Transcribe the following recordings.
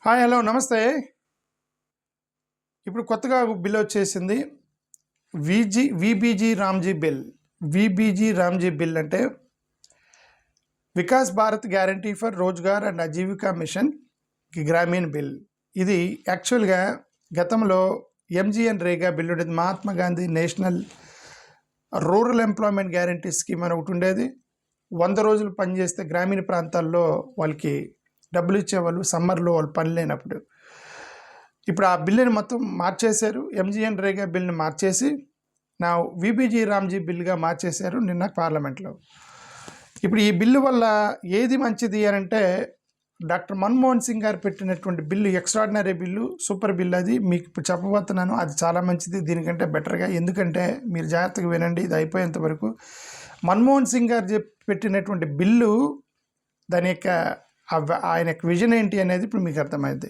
Hi hello నమస్తే. ఇప్పుడు కొత్తగా ఒక బిల్ వచ్చేసింది. VBG RAM G bill. VBG RAM G bill అంటే Vikas Bharat guarantee for Rozgar and Ajeevika mission Gramin bill. ఇది యాక్చువల్గా గతంలో ఎంజీఎన్ రేగా బిల్ ఉండేది. Mahatma Gandhi national rural employment guarantee scheme అని ఒకటి ఉండేది. 100 రోజులు పనిచేస్తే గ్రామీణ ప్రాంతాల్లో వాళ్ళకి డబ్బులు ఇచ్చేవాళ్ళు, సమ్మర్లో వాళ్ళు పని లేనప్పుడు. ఇప్పుడు ఆ బిల్లుని మొత్తం మార్చేశారు. ఎంజీఎన్ రేగా బిల్ని మార్చేసి నా విబీజీ రామ్జీ బిల్గా మార్చేశారు నిన్న పార్లమెంట్లో. ఇప్పుడు ఈ బిల్లు వల్ల ఏది మంచిది అని అంటే, డాక్టర్ మన్మోహన్ సింగ్ గారు పెట్టినటువంటి bill extraordinary bill, super bill. అది మీకు ఇప్పుడు చెప్పబోతున్నాను. అది చాలా మంచిది దీనికంటే బెటర్గా. ఎందుకంటే మీరు జాగ్రత్తగా వినండి ఇది అయిపోయేంత వరకు. మన్మోహన్ సింగ్ గారు పెట్టినటువంటి బిల్లు, దాని యొక్క ఆయన యొక్క విజన్ ఏంటి అనేది ఇప్పుడు మీకు అర్థమైంది.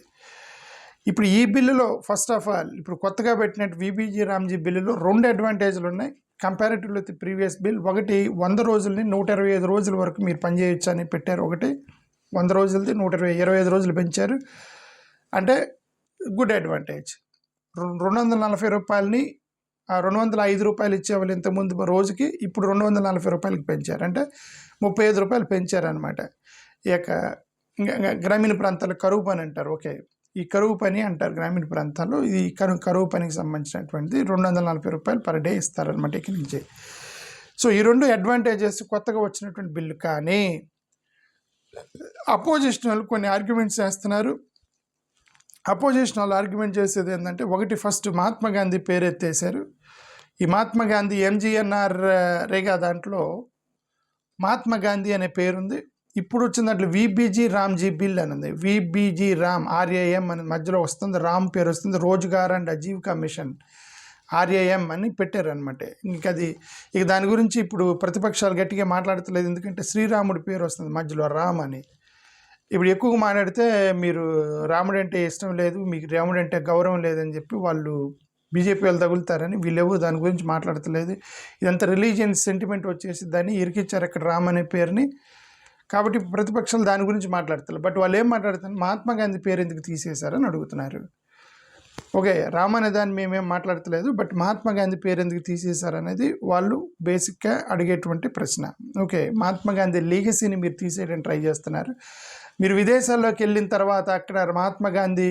ఇప్పుడు ఈ బిల్లులో ఫస్ట్ ఆఫ్ ఆల్ ఇప్పుడు కొత్తగా పెట్టినట్టు విబీజీ రామ్జీ బిల్లులో 2 అడ్వాంటేజ్లు ఉన్నాయి కంపారిటివ్ విత్ ప్రీవియస్ బిల్. ఒకటి 100 రోజులని 125 రోజుల వరకు మీరు పనిచేయచ్చు అని పెట్టారు. ఒకటి 100 రోజులది 125 రోజులు పెంచారు. అంటే గుడ్ అడ్వాంటేజ్. 240 రూపాయలని 205 రూపాయలు ఇచ్చేవాళ్ళు ఇంతకుముందు రోజుకి, ఇప్పుడు 240 రూపాయలకి పెంచారు. అంటే 35 రూపాయలు పెంచారనమాట. ఈ యొక్క గ్రామీణ ప్రాంతాల్లో కరువు పని అంటారు. ఓకే, ఈ కరువు పని అంటారు గ్రామీణ ప్రాంతాల్లో. ఇది కరువు పనికి సంబంధించినటువంటిది 240 రూపాయలు పర్ డే ఇస్తారనమాట ఇక్కడి నుంచి. సో ఈ 2 అడ్వాంటేజెస్ కొత్తగా వచ్చినటువంటి బిల్లు. కానీ అపోజిషన్ వాళ్ళు కొన్ని ఆర్గ్యుమెంట్స్ చేస్తున్నారు. అపోజిషన్ వాళ్ళు ఆర్గ్యుమెంట్ చేసేది ఏంటంటే, ఒకటి ఫస్ట్ మహాత్మా గాంధీ పేరు ఎత్తేసారు. ఈ మహాత్మా గాంధీ ఎంజీఎన్ఆర్ రేగా దాంట్లో మహాత్మా గాంధీ అనే పేరుంది. ఇప్పుడు వచ్చిన దాంట్లో విబీజీ రామ్జీ బిల్ అని ఉంది. విబీజీ రామ్, ఆర్ఏఎం అని మధ్యలో వస్తుంది, రామ్ పేరు వస్తుంది. Rozgar and Ajeevika mission RAM అని పెట్టారనమాట. ఇక దాని గురించి ఇప్పుడు ప్రతిపక్షాలు గట్టిగా మాట్లాడతలేదు. ఎందుకంటే శ్రీరాముడి పేరు వస్తుంది మధ్యలో, రామ్ అని. ఇప్పుడు ఎక్కువగా మాట్లాడితే మీరు రాముడు అంటే ఇష్టం లేదు, మీకు రాముడు అంటే గౌరవం లేదని చెప్పి వాళ్ళు బీజేపీ వాళ్ళు తగులుతారని వీళ్ళెవరు దాని గురించి మాట్లాడతలేదు. ఇదంతా రిలీజియన్ సెంటిమెంట్ వచ్చేసి దాన్ని ఇరికిచ్చారు అక్కడ రామ్ అనే పేరుని. కాబట్టి ప్రతిపక్షాలు దాని గురించి మాట్లాడతారు. బట్ వాళ్ళు ఏం మాట్లాడుతున్నారు, మహాత్మా గాంధీ పేరు ఎందుకు తీసేశారని అడుగుతున్నారు. ఓకే, రామ్ అనే దాన్ని మేమేం మాట్లాడతలేదు, బట్ మహాత్మా గాంధీ పేరు ఎందుకు తీసేశారనేది వాళ్ళు బేసిక్గా అడిగేటువంటి ప్రశ్న. ఓకే, మహాత్మా గాంధీ లీగసీని మీరు తీసేయడానికి ట్రై చేస్తున్నారు. మీరు విదేశాల్లోకి వెళ్ళిన తర్వాత అక్కడ మహాత్మా గాంధీ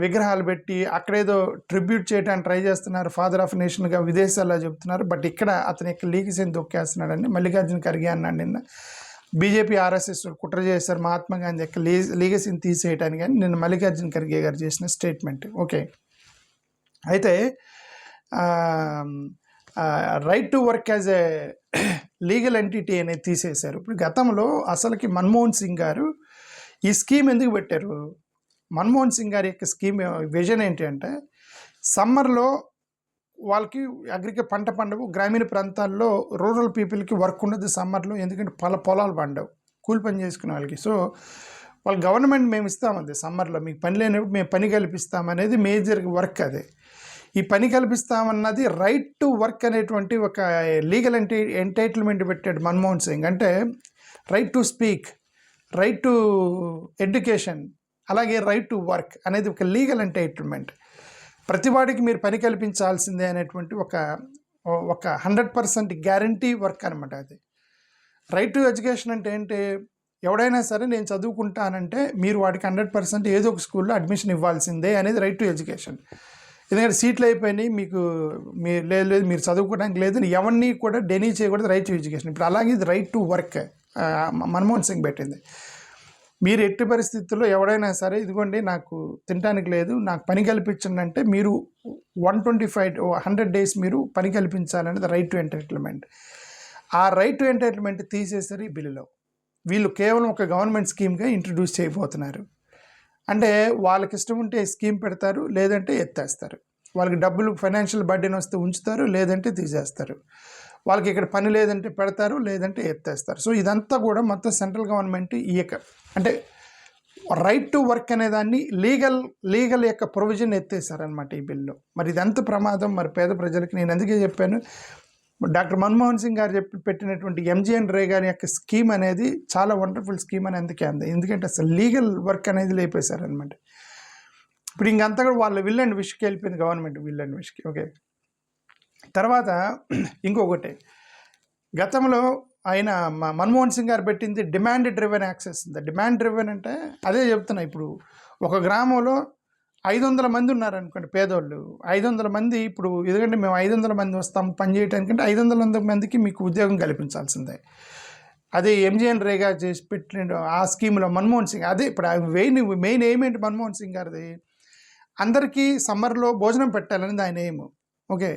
విగ్రహాలు పెట్టి అక్కడేదో ట్రిబ్యూట్ చేయడానికి ట్రై చేస్తున్నారు, ఫాదర్ ఆఫ్ నేషన్గా విదేశాల్లో చెప్తున్నారు. బట్ ఇక్కడ అతని యొక్క లీగసీని దొక్కేస్తున్నాడని మల్లికార్జున ఖర్గే అన్నాడు నిన్న. బీజేపీ ఆర్ఎస్ఎస్ కుట్ర చేశారు మహాత్మా గాంధీ యొక్క లీగసీని తీసేయడానికి అని నిన్న మల్లికార్జున ఖర్గే గారు చేసిన స్టేట్మెంట్. ఓకే, అయితే right to work as a legal entity అనేది తీసేశారు. ఇప్పుడు గతంలో అసలుకి మన్మోహన్ సింగ్ గారు ఈ స్కీమ్ ఎందుకు పెట్టారు? మన్మోహన్ సింగ్ గారి యొక్క స్కీమ్ విజన్ ఏంటి అంటే, సమ్మర్లో వాళ్ళకి పంట పండవు, గ్రామీణ ప్రాంతాల్లో రూరల్ పీపుల్కి వర్క్ ఉండదు సమ్మర్లో. ఎందుకంటే పొలాలు పండవు, కూలి పని చేసుకునే వాళ్ళకి. సో వాళ్ళ గవర్నమెంట్ మేము ఇస్తామంది సమ్మర్లో, మీకు పని లేనప్పుడు మేము పని కల్పిస్తామనేది మేజర్ వర్క్. అదే ఈ పని కల్పిస్తామన్నది రైట్ టు వర్క్ అనేటువంటి ఒక లీగల్ ఎంటైటిల్మెంట్ పెట్టాడు మన్మోహన్ సింగ్. అంటే right to speak, right to education, అలాగే రైట్ టు వర్క్ అనేది ఒక లీగల్ ఎంటైటిల్మెంట్. ప్రతివాడికి మీరు పని కల్పించాల్సిందే అనేటువంటి ఒక 100% గ్యారంటీ వర్క్ అనమాట అది. రైట్ టు ఎడ్యుకేషన్ అంటే ఏంటి? ఎవడైనా సరే నేను చదువుకుంటానంటే మీరు వాడికి 100% ఏదో ఒక స్కూల్లో అడ్మిషన్ ఇవ్వాల్సిందే అనేది రైట్ టు ఎడ్యుకేషన్. ఎందుకంటే సీట్లు అయిపోయినాయి, లేదు మీరు చదువుకోవడానికి లేదు, ఎవరిని కూడా డెనీ చేయకూడదు, రైట్ టు ఎడ్యుకేషన్. ఇప్పుడు అలాగే ఇది right to work Manmohan Singh పెట్టింది. మీరు ఎట్టి పరిస్థితుల్లో ఎవడైనా సరే ఇదిగోండి నాకు తినడానికి లేదు, నాకు పని కల్పించండి అంటే మీరు 100 డేస్ మీరు పని కల్పించాలనేది రైట్ టు ఎంటైటిల్మెంట్. ఆ రైట్ టు ఎంటైటిల్మెంట్ తీసేసరి ఈ బిల్లులో వీళ్ళు కేవలం ఒక గవర్నమెంట్ స్కీమ్గా ఇంట్రడ్యూస్ చేయబోతున్నారు. అంటే వాళ్ళకి ఇష్టం ఉంటే స్కీమ్ పెడతారు, లేదంటే ఎత్తేస్తారు. వాళ్ళకి డబ్బులు ఫైనాన్షియల్ బర్డెన్ వస్తే ఉంచుతారు, లేదంటే తీసేస్తారు. వాళ్ళకి ఇక్కడ పని లేదంటే పెడతారు, లేదంటే ఎత్తేస్తారు. సో ఇదంతా కూడా మొత్తం సెంట్రల్ గవర్నమెంట్ అంటే రైట్ టు వర్క్ అనేదాన్ని లీగల్ యొక్క ప్రొవిజన్ ఎత్తేసారనమాట ఈ బిల్లు. మరి ఇదంతా ప్రమాదం మరి పేద ప్రజలకి. నేను అందుకే చెప్పాను, డాక్టర్ మన్మోహన్ సింగ్ గారు పెట్టినటువంటి ఎంజీఎన్రేగా యొక్క స్కీమ్ అనేది చాలా వండర్ఫుల్ స్కీమ్ అని అందుకే అంది. ఎందుకంటే అసలు లీగల్ వర్క్ అనేది లేపేశారనమాట. ఇప్పుడు ఇంకంతా కూడా వాళ్ళ విల్ అండ్ విష్కి వెళ్ళిపోయింది, గవర్నమెంట్ విల్ అండ్ విష్కి. ఓకే, తర్వాత ఇంకొకటి, గతంలో ఆయన మన్మోహన్ సింగ్ గారు పెట్టింది demand driven access. Demand driven అంటే అదే చెప్తున్నా. ఇప్పుడు ఒక గ్రామంలో 500 మంది ఉన్నారనుకోండి పేదోళ్ళు, 500 మంది. ఇప్పుడు ఎందుకంటే మేము 500 మంది వస్తాం పని చేయడానికంటే 500 మందికి మీకు ఉద్యోగం కల్పించాల్సిందే. అదే ఎంజీఎన్రేగా చేసి పెట్టిన ఆ స్కీమ్లో మన్మోహన్ సింగ్ అదే. ఇప్పుడు మెయిన్ ఎయిమ్ ఏంటి మన్మోహన్ సింగ్ గారిది? అందరికీ సమ్మర్లో భోజనం పెట్టాలనేది ఆయన ఎయిమ్. ఓకే,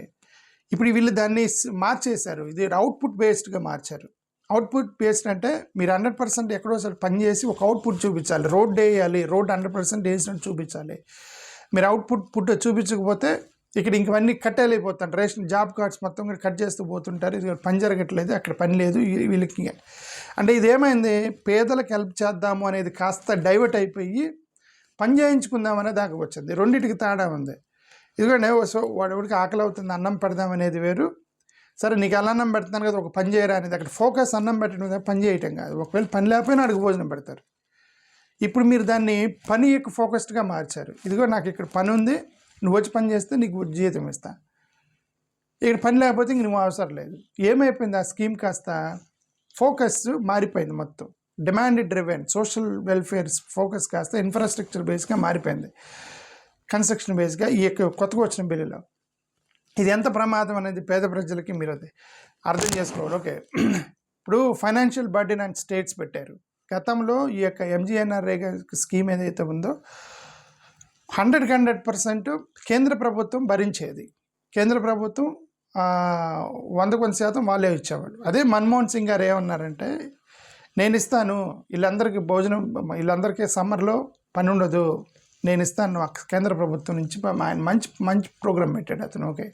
ఇప్పుడు వీళ్ళు దాన్ని మార్చేశారు. ఇది అవుట్పుట్ బేస్డ్గా మార్చారు. అవుట్పుట్ బేస్డ్ అంటే మీరు 100% ఎక్కడో సార్ పని చేసి ఒక అవుట్పుట్ చూపించాలి. రోడ్ వేయాలి, రోడ్ 100% వేసినట్టు చూపించాలి. మీరు అవుట్పుట్ చూపించకపోతే ఇక్కడ ఇంకవన్నీ కట్టేలైపోతాను. రేషన్ జాబ్ కార్డ్స్ మొత్తం కూడా కట్ చేస్తూ పోతుంటారు. ఇది పని జరగట్లేదు, అక్కడ పని లేదు వీళ్ళకి. అంటే ఇదేమైంది, పేదలకు హెల్ప్ చేద్దాము అనేది కాస్త డైవర్ట్ అయిపోయి పని చేయించుకుందాం అనే దాకా వచ్చింది. రెండింటికి తేడా ఉంది. ఎందుకంటే సో వాడికి ఆకలి అవుతుంది, అన్నం పెడదాం అనేది వేరు. సరే నీకు అన్నం పెడతాను కదా, ఒక పని చేయరా అనేది. అక్కడ ఫోకస్ అన్నం పెట్టడం మీద పని చేయటం కాదు. ఒకవేళ పని లేకపోయినా అడుగు భోజనం పెడతారు. ఇప్పుడు మీరు దాన్ని పని యొక్క ఫోకస్డ్గా మార్చారు. ఇదిగో నాకు ఇక్కడ పని ఉంది, నువ్వు వచ్చి పని చేస్తే నీకు జీతం ఇస్తా. ఇక్కడ పని లేకపోతే ఇంక నువ్వు అవసరం లేదు. ఏమైపోయింది, ఆ స్కీమ్ కాస్త ఫోకస్ మారిపోయింది. మొత్తం demand driven social welfare focus కాస్త ఇన్ఫ్రాస్ట్రక్చర్ బేస్గా మారిపోయింది, కన్స్ట్రక్షన్ బేస్గా. ఈ యొక్క కొత్తగా వచ్చిన బిల్లులో ఇది ఎంత ప్రమాదం అనేది పేద ప్రజలకి మీరు అది అర్థం చేసుకోవాలి. ఓకే, ఇప్పుడు ఫైనాన్షియల్ బర్డెన్ అండ్ స్టేట్స్ పెట్టారు. గతంలో ఈ యొక్క ఎంజీఎన్ఆర్ఏగా స్కీమ్ ఏదైతే ఉందో 100% కేంద్ర ప్రభుత్వం భరించేది. కేంద్ర ప్రభుత్వం 100% వాళ్ళే ఇచ్చేవాళ్ళు. అదే మన్మోహన్ సింగ్ గారు ఏమన్నారంటే, నేను ఇస్తాను వీళ్ళందరికీ భోజనం, వీళ్ళందరికీ సమ్మర్లో పని ఉండదు, నేను ఇస్తాను కేంద్ర ప్రభుత్వం నుంచి. ఆయన మంచి ప్రోగ్రామ్ పెట్టాడు అతను. ఓకే,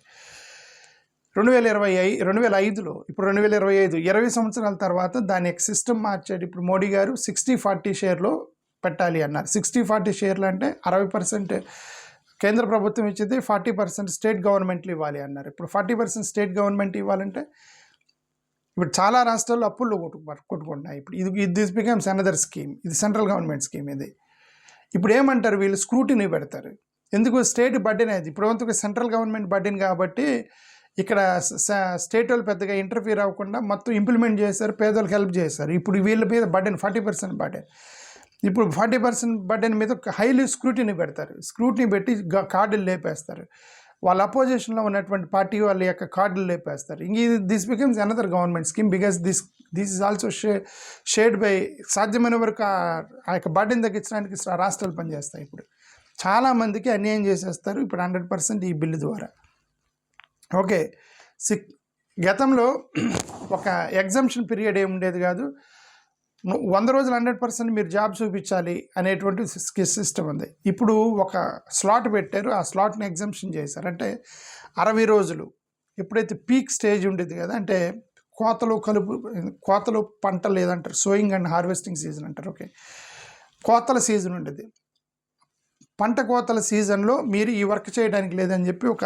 2005లో ఇప్పుడు 2025 20 సంవత్సరాల తర్వాత దాని యొక్క సిస్టమ్ మార్చాడు. ఇప్పుడు మోడీ గారు 60-40 షేర్లో పెట్టాలి అన్నారు. 60-40 షేర్లు అంటే 60% కేంద్ర ప్రభుత్వం ఇచ్చేది, 40% స్టేట్ గవర్నమెంట్లు ఇవ్వాలి అన్నారు. ఇప్పుడు 40% స్టేట్ గవర్నమెంట్ ఇవ్వాలంటే ఇప్పుడు చాలా రాష్ట్రాల్లో అప్పుల్లో కొట్టుకుంటున్నాయి. ఇప్పుడు దిస్ బికమ్స్ అనదర్ స్కీమ్. ఇది సెంట్రల్ గవర్నమెంట్ స్కీమ్. ఇది ఇప్పుడు ఏమంటారు, వీళ్ళు స్క్రూటినీ పెడతారు. ఎందుకు, స్టేట్ బర్డెన్ అది ఇప్పుడు సెంట్రల్ గవర్నమెంట్ బర్డెన్ కాబట్టి ఇక్కడ స్టేట్ వాళ్ళు పెద్దగా ఇంటర్ఫీర్ అవ్వకుండా మొత్తం ఇంప్లిమెంట్ చేశారు, పేదలకు హెల్ప్ చేశారు. ఇప్పుడు వీళ్ళ మీద బర్డెన్ 40% బర్డెన్. ఇప్పుడు 40% బర్డెన్ మీద హైలీ స్క్రూటినీ పెడతారు. స్క్రూటినీ పెట్టి కార్డులు లేపేస్తారు. వాళ్ళ అపోజిషన్లో ఉన్నటువంటి పార్టీ వాళ్ళ యొక్క కార్డులు లేపేస్తారు. This becomes another government scheme because this is also shared by. సాధ్యమైన వరకు ఆ యొక్క బర్డెన్ తగ్గించడానికి రాష్ట్రాలు పనిచేస్తాయి. ఇప్పుడు చాలామందికి అన్యాయం చేసేస్తారు ఇప్పుడు 100% ఈ బిల్లు ద్వారా. ఓకే, గతంలో ఒక ఎగ్జామ్షన్ పీరియడ్ ఏముండేది కాదు. 100 రోజులు 100% మీరు జాబ్ చూపించాలి అనేటువంటి సిస్టమ్ ఉంది. ఇప్పుడు ఒక స్లాట్ పెట్టారు, ఆ స్లాట్ని ఎగ్జామ్షన్ చేశారు. అంటే 60 రోజులు ఎప్పుడైతే పీక్ స్టేజ్ ఉండేది కదా, అంటే కోతలు పంట లేదంటారు, సోయింగ్ అండ్ హార్వెస్టింగ్ సీజన్ అంటారు. ఓకే, కోతల సీజన్ ఉండేది. పంట కోతల సీజన్లో మీరు ఈ వర్క్ చేయడానికి లేదని చెప్పి ఒక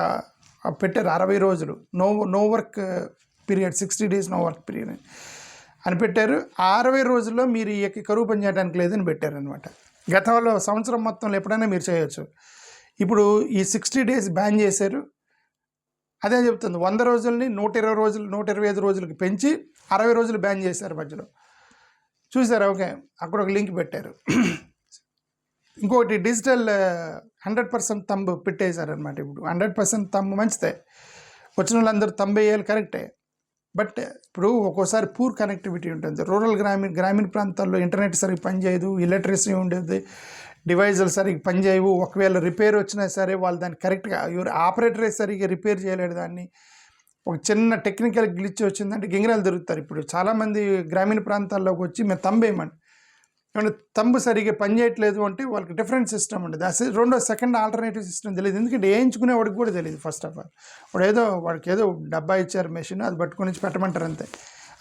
పెట్టారు. 60 రోజులు no work period, 60 days no work period అని పెట్టారు. ఆ 60 రోజుల్లో మీరు ఈ కరువు పని చేయడానికి లేదని పెట్టారనమాట. గతంలో సంవత్సరం మొత్తంలో ఎప్పుడైనా మీరు చేయొచ్చు. ఇప్పుడు ఈ 60 days బ్యాన్ చేశారు. అదే చెప్తుంది, 100 రోజులని 120 రోజులు 125 రోజులకి పెంచి 60 రోజులు బ్యాన్ చేశారు మధ్యలో. చూసారా? ఓకే, అక్కడ ఒక లింక్ పెట్టారు. ఇంకొకటి డిజిటల్ 100% తంబ్ పెట్టేశారనమాట. ఇప్పుడు 100% తంబ్ మంచిదే, వచ్చిన వాళ్ళందరూ తంబ్ వేయాలి, కరెక్టే. బట్ ఇప్పుడు ఒక్కోసారి పూర్ కనెక్టివిటీ ఉంటుంది. రూరల్ గ్రామీణ ప్రాంతాల్లో ఇంటర్నెట్ సరిగ్గా పనిచేయదు, ఇలక్ట్రిసిటీ ఉండేది, డివైజులు సరిగ్గా పనిచేయవు. ఒకవేళ రిపేర్ వచ్చినా సరే వాళ్ళు దాన్ని కరెక్ట్గా ఆపరేటరే సరిగ్గా రిపేర్ చేయలేడు. దాన్ని ఒక చిన్న టెక్నికల్ గ్లిచ్ వచ్చిందంటే గింగిరాలు దొరుకుతారు. ఇప్పుడు చాలామంది గ్రామీణ ప్రాంతాల్లోకి వచ్చి మేము తంబేయమండి, తంబు సరిగ్గా పనిచేయట్లేదు అంటే వాళ్ళకి డిఫరెంట్ సిస్టమ్ ఉండేది. రెండో సెకండ్ ఆల్టర్నేటివ్ సిస్టమ్ తెలియదు. ఎందుకంటే వేయించుకునే వాడికి కూడా తెలియదు. ఫస్ట్ ఆఫ్ ఆల్ వాడికి ఏదో డబ్బా ఇచ్చారు మెషిన్, అది పట్టుకొని పెట్టమంటారు అంతే,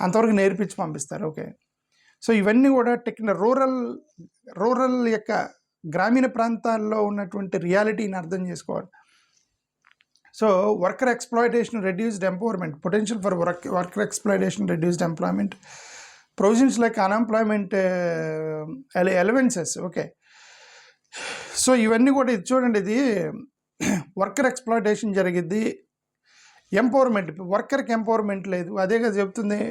అంతవరకు నేర్పించి పంపిస్తారు. ఓకే, సో ఇవన్నీ కూడా రూరల్ యొక్క గ్రామీణ ప్రాంతాల్లో ఉన్నటువంటి రియాలిటీని అర్థం చేసుకోవాలి. So worker exploitation, reduced empowerment, potential for worker exploitation, reduced employment, provisions like unemployment allowances. Okay, so ఇవన్నీ కూడా ఇది చూడండి, ఇది వర్కర్ ఎక్స్ప్లాయిటేషన్ జరిగిద్ది. ఎంపవర్మెంట్, వర్కర్కి ఎంపవర్మెంట్ లేదు, అదేగా చెప్తుంది.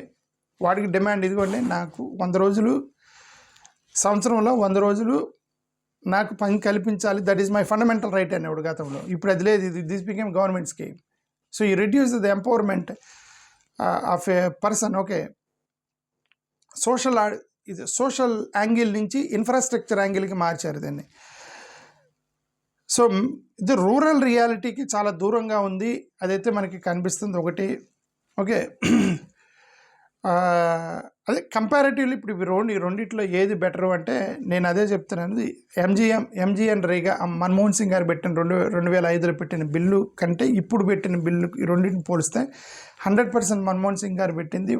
వాడికి డిమాండ్ ఇదిగోండి, నాకు 100 రోజులు, సంవత్సరంలో 100 రోజులు నాకు పని కల్పించాలి, that is my fundamental right అనేవాడు గతంలో. ఇప్పుడు అది లేదు, ఇది this became government scheme. So ఈ reduce the empowerment of a person. Okay, ఇది సోషల్ యాంగిల్ నుంచి ఇన్ఫ్రాస్ట్రక్చర్ యాంగిల్కి మార్చారు దీన్ని. సో ఇది రూరల్ రియాలిటీకి చాలా దూరంగా ఉంది, అదైతే మనకి కనిపిస్తుంది ఒకటి. ఓకే, అదే కంపారిటివ్లీ ఇప్పుడు ఈ రెండిట్లో ఏది బెటరు అంటే నేను అదే చెప్తున్నాను. ఎంజీఎన్ రేగా మన్మోహన్ సింగ్ గారు పెట్టిన 2005లో పెట్టిన బిల్లు కంటే ఇప్పుడు పెట్టిన బిల్లు ఈ రెండింటిని పోలిస్తే 100% మన్మోహన్ సింగ్ గారు పెట్టింది.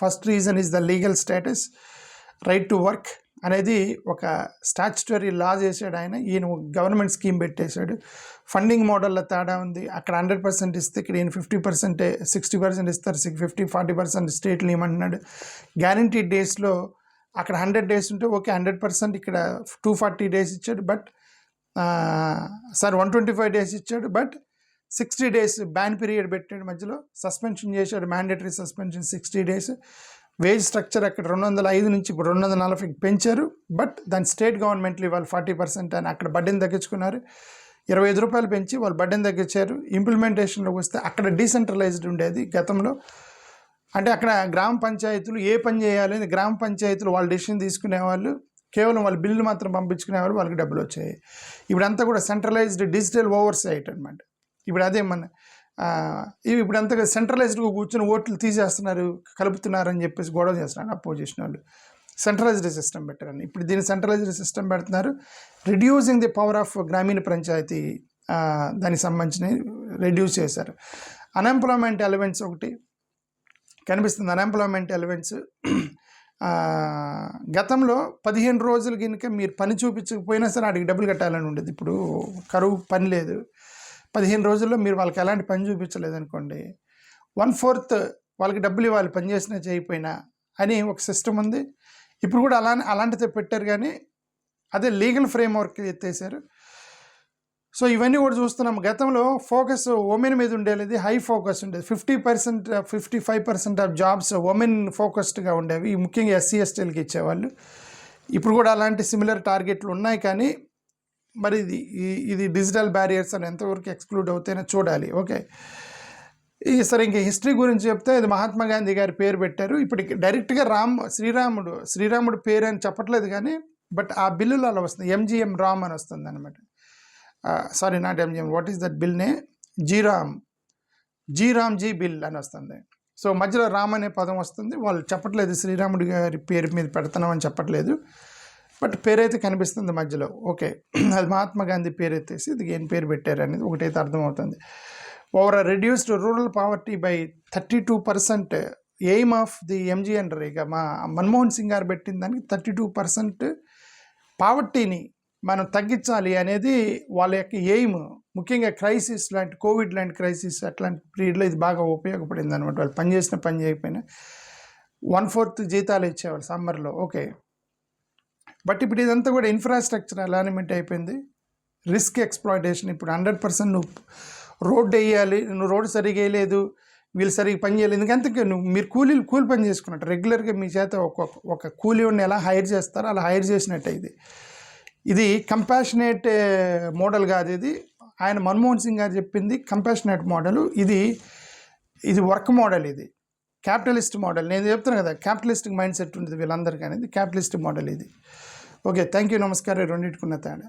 First reason is the legal status, right to work అనేది ఒక స్టాచ్యుటరీ లా చేశాడు ఆయన. ఈయన గవర్నమెంట్ స్కీమ్ పెట్టేశాడు. ఫండింగ్ మోడల్లో తేడా ఉంది. అక్కడ 100% ఇస్తే ఇక్కడ ఈయన 50%, 60% ఇస్తారు, 50-40% స్టేట్లు ఇవ్వమంటున్నాడు. గ్యారంటీ డేస్లో అక్కడ 100 డేస్ ఉంటే ఓకే 100%, ఇక్కడ 240 డేస్ ఇచ్చాడు. బట్ 125 డేస్ ఇచ్చాడు. బట్ 60 డేస్ బ్యాన్ పీరియడ్ పెట్టాడు, మధ్యలో సస్పెన్షన్ చేశాడు, mandatory suspension 60 days. Wage structure అక్కడ 205 నుంచి ఇప్పుడు 240కి పెంచారు. బట్ దాని స్టేట్ గవర్నమెంట్లు ఇవాళ 40% అని అక్కడ బడ్డీని తగ్గించుకున్నారు. 25 రూపాయలు పెంచి వాళ్ళు బడ్డీని తగ్గించారు. ఇంప్లిమెంటేషన్లోకి వస్తే అక్కడ డీసెంట్రలైజ్డ్ ఉండేది గతంలో. అంటే అక్కడ గ్రామ పంచాయతీలు ఏ పని చేయాలి, గ్రామ పంచాయతీలు వాళ్ళు డెసిషన్ తీసుకునేవాళ్ళు, కేవలం వాళ్ళు బిల్లు మాత్రం పంపించుకునేవాళ్ళు, వాళ్ళకి డబ్బులు వచ్చాయి. ఇప్పుడంతా కూడా సెంట్రలైజ్డ్ డిజిటల్ ఓవర్ సైట్ అనమాట. ఇప్పుడు అదే ఇవి ఇప్పుడు అంతగా సెంట్రలైజ్డ్గా కూర్చొని ఓట్లు తీసేస్తున్నారు, కలుపుతున్నారని చెప్పేసి గొడవ చేస్తున్నారు అపోజిషన్ వాళ్ళు. సెంట్రలైజ్డ్ సిస్టమ్ పెట్టారని ఇప్పుడు దీన్ని సెంట్రలైజ్డ్ సిస్టమ్ పెడుతున్నారు. రిడ్యూసింగ్ ది పవర్ ఆఫ్ గ్రామీణ పంచాయతీ, దానికి సంబంధించిన రెడ్యూస్ చేశారు. అన్ఎంప్లాయ్మెంట్ అలవెన్స్ ఒకటి కనిపిస్తుంది. అన్ఎంప్లాయ్మెంట్ అలవెన్స్ గతంలో 15 రోజులు కనుక మీరు పని చూపించకపోయినా సరే వాడికి డబ్బులు కట్టాలని ఉండేది. ఇప్పుడు కరువు పని లేదు, 15 రోజుల్లో మీరు వాళ్ళకి ఎలాంటి పని చూపించలేదనుకోండి 1/4 వాళ్ళకి డబ్బులు ఇవ్వాలి, పని చేసినా చేయకపోయినా అని ఒక సిస్టమ్ ఉంది. ఇప్పుడు కూడా అలాంటిదే పెట్టారు, కానీ అదే లీగల్ ఫ్రేమ్వర్క్ ఎత్తేసారు. సో ఇవన్నీ కూడా చూస్తున్నాం. గతంలో ఫోకస్ ఉమెన్ మీద ఉండేది, హై ఫోకస్ ఉండేది. 55% ఆఫ్ జాబ్స్ ఉమెన్ ఫోకస్డ్గా ఉండేవి, ముఖ్యంగా SC STలకి ఇచ్చేవాళ్ళు. ఇప్పుడు కూడా అలాంటి సిమిలర్ టార్గెట్లు ఉన్నాయి, కానీ మరి ఇది డిజిటల్ బ్యారియర్స్ అని ఎంతవరకు ఎక్స్క్లూడ్ అవుతాయో చూడాలి. ఓకే, సరే ఇంకా హిస్టరీ గురించి చెప్తే ఇది మహాత్మా గాంధీ గారి పేరు పెట్టారు. ఇప్పుడు డైరెక్ట్గా శ్రీరాముడు పేరు అని చెప్పట్లేదు, కానీ బట్ ఆ బిల్లులో అలా వస్తుంది, MGM రామ్ అని వస్తుంది అనమాట. Sorry, not MGM, what is that bill నే, జీ బిల్ అని వస్తుంది. సో మధ్యలో రామ్ అనే పదం వస్తుంది. వాళ్ళు చెప్పట్లేదు శ్రీరాముడి గారి పేరు మీద పెడుతున్నామని చెప్పట్లేదు, బట్ పేరైతే కనిపిస్తుంది మధ్యలో. ఓకే, అది మహాత్మా గాంధీ పేరు ఎత్తేసి ఇది ఏం పేరు పెట్టారు అనేది ఒకటైతే అర్థమవుతుంది. Over reduced rural poverty by 32%, aim of the MGN Rega Manmohan Singh గారు పెట్టిన దానికి 32% పావర్టీని మనం తగ్గించాలి అనేది వాళ్ళ యొక్క ఎయిమ్. ముఖ్యంగా క్రైసిస్ లాంటి, కోవిడ్ లాంటి క్రైసిస్ అట్లాంటి పీరియడ్లో ఇది బాగా ఉపయోగపడింది అనమాట. వాళ్ళు పని చేసినా పని చేయకపోయినా 1/4 జీతాలు ఇచ్చేవాళ్ళు సమ్మర్లో. ఓకే, బట్ ఇప్పుడు ఇదంతా కూడా ఇన్ఫ్రాస్ట్రక్చర్ అలైన్మెంట్ అయిపోయింది. Risk exploitation. ఇప్పుడు 100% నువ్వు రోడ్డు వేయాలి, నువ్వు రోడ్డు సరిగా వేయలేదు, వీళ్ళు సరిగ్గా పని చేయలేదు, ఎందుకంటే మీరు కూలి పని చేసుకున్నట్టు రెగ్యులర్గా మీ చేత ఒక కూలి ఉన్న ఎలా హైర్ చేస్తారో అలా హైర్ చేసినట్టు. ఇది కంపాషనేట్ మోడల్ కాదు. ఇది ఆయన మన్మోహన్ సింగ్ గారు చెప్పింది కంపాషనేట్ మోడల్. ఇది వర్క్ మోడల్, ఇది క్యాపిటలిస్ట్ మోడల్. నేను చెప్తున్నాను కదా, క్యాపిటలిస్టిక్ మైండ్ సెట్ ఉంటుంది వీళ్ళందరికీ అనేది క్యాపిటలిస్ట్ మోడల్ ఇది. ఓకే, థ్యాంక్ యూ, నమస్కారం. రెండింటికున్న తేడా.